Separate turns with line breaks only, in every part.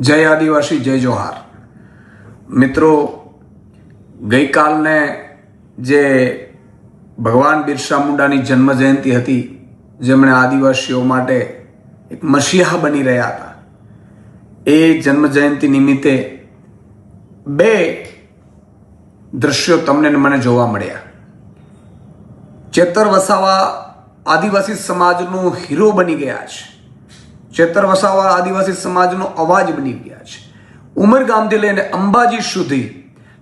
જય આદિવાસી, જય જોહાર. મિત્રો, ગઈકાલને જે ભગવાન બિરસા મુંડાની જન્મ જયંતિ હતી, જેમણે આદિવાસીઓ માટે એક મસીહા બની રહ્યા હતા, એ જન્મ જયંતિ નિમિત્તે બે દ્રશ્યો તમને ને મને જોવા મળ્યા. ચેતર વસાવા આદિવાસી સમાજનો હીરો બની ગયા છે. ચેતર વસાવા આદિવાસી સમાજનો અવાજ બની ગયા છે. ઉમરગામથી લઈને અંબાજી સુધી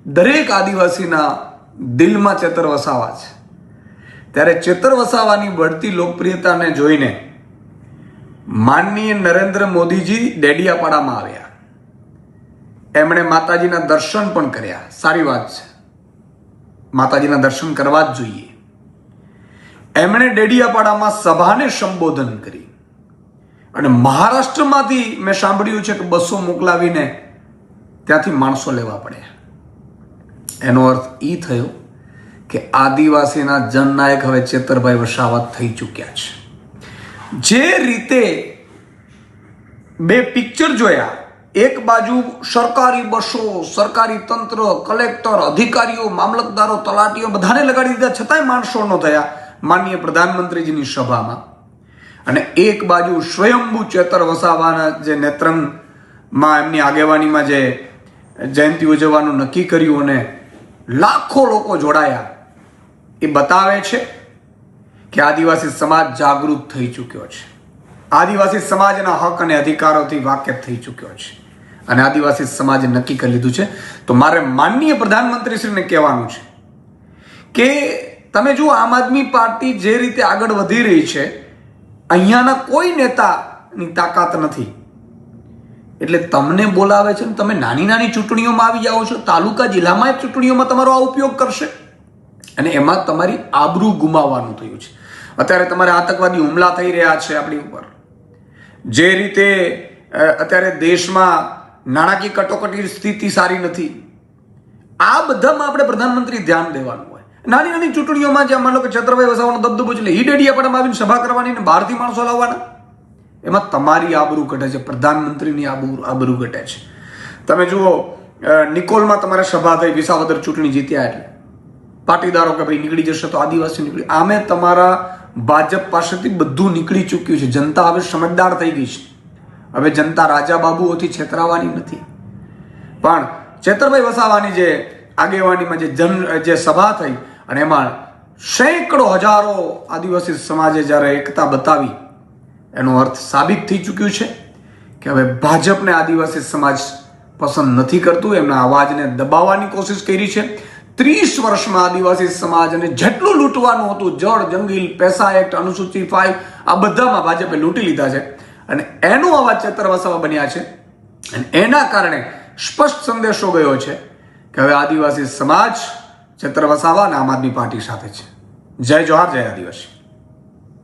દરેક આદિવાસીના દિલમાં ચેતર વસાવા છે. ત્યારે ચેતર વસાવાની બઢતી લોકપ્રિયતાને જોઈને માનનીય નરેન્દ્ર મોદીજી ડેડિયાપાડામાં આવ્યા. એમણે માતાજીના દર્શન પણ કર્યા. સારી વાત છે, માતાજીના દર્શન કરવા જ જોઈએ. એમણે ડેડિયાપાડામાં સભાને સંબોધન કરી અને મહારાષ્ટ્રમાંથી મેં સાંભળ્યું છે કે બસો મોકલાવીને ત્યાંથી માણસો લેવા પડ્યા. એનો અર્થ એ થયો કે આદિવાસીના જનનાયક હવે ચેતરભાઈ વસાવા થઈ ચૂક્યા છે. જે રીતે બે પિક્ચર જોયા, એક બાજુ સરકારી બસો, સરકારી તંત્ર, કલેક્ટર, અધિકારીઓ, મામલતદારો, તલાટીઓ બધાને લગાડી દીધા, છતાંય માણસો ન થયા માનનીય પ્રધાનમંત્રીજીની સભામાં. અને એક બાજુ સ્વયંભૂ ચેતર વસાવાના જે નેતૃત્વમાં એમની આગેવાનીમાં જે જયંતિ ઉજવવાનું નક્કી કર્યું અને લાખો લોકો જોડાયા, એ બતાવે છે કે આદિવાસી સમાજ જાગૃત થઈ ચૂક્યો છે. આદિવાસી સમાજના હક અને અધિકારોથી વાકેફ થઈ ચૂક્યો છે અને આદિવાસી સમાજે નક્કી કરી લીધું છે. તો મારે માનનીય પ્રધાનમંત્રીશ્રીને કહેવાનું છે કે તમે જુઓ, આમ આદમી પાર્ટી જે રીતે આગળ વધી રહી છે, અહીંયાના કોઈ નેતાની તાકાત નથી. એટલે તમને બોલાવે છે ને તમે નાની નાની ચૂંટણીઓમાં આવી જાઓ છો, તાલુકા જિલ્લામાં ચૂંટણીઓમાં તમારો આ ઉપયોગ કરશે અને એમાં તમારી આબરૂ ગુમાવવાનું થયું છે. અત્યારે તમારે આતંકવાદી હુમલા થઈ રહ્યા છે આપણી ઉપર. જે રીતે અત્યારે દેશમાં નાણાકીય કટોકટી સ્થિતિ સારી નથી. આ બધામાં આપણે પ્રધાનમંત્રી ધ્યાન દેવાનું હોય. નાની નાની ચૂંટણીઓમાં જ્યાં માનો કે ચેતરભાઈ વસાવાનો દબદબો છે, ઈ ડેડિયાપાડામાં આવીને સભા કરવાની ને બહારથી માણસો લાવવાના, એમાં તમારી આબરૂ ઘટે છે, પ્રધાનમંત્રીની આબરૂ ઘટે છે. તમે જુઓ, નિકોલમાં તમારે સભા થઈ, વિસાવદર ચૂંટણી જીત્યા એટલે પાટીદારો કે ભાઈ નીકળી જશે તો આદિવાસી નીકળી. આમે તમારા ભાજપ પાસેથી બધું નીકળી ચૂક્યું છે. જનતા હવે સમજદાર થઈ ગઈ છે. હવે જનતા રાજા બાબુઓથી છેતરાવાની નથી. પણ ચેતરભાઈ વસાવાની જે આગેવાનીમાં જે સભા થઈ અને એમાં સેંકડો હજારો આદિવાસી સમાજે જ્યારે એકતા બતાવી, એનો અર્થ સાબિત થઈ ચૂક્યું છે કે હવે ભાજપને આદિવાસી સમાજ પસંદ નથી કરતું. એમના અવાજને દબાવવાની કોશિશ કરી છે. 30 વર્ષમાં આદિવાસી સમાજને જેટલું લૂંટવાનું હતું, જળ, જંગલ, પૈસા એક્ટ, અનુસૂચિ 5, આ બધામાં ભાજપે લૂંટી લીધા છે અને એનો અવાજ ચેતર વસાવા બન્યા છે. અને એના કારણે સ્પષ્ટ સંદેશો ગયો છે કે હવે આદિવાસી સમાજ ચેતર વસાવા અને આમ આદમી પાર્ટી સાથે છે. જય જોહાર, જય આદિવાસી.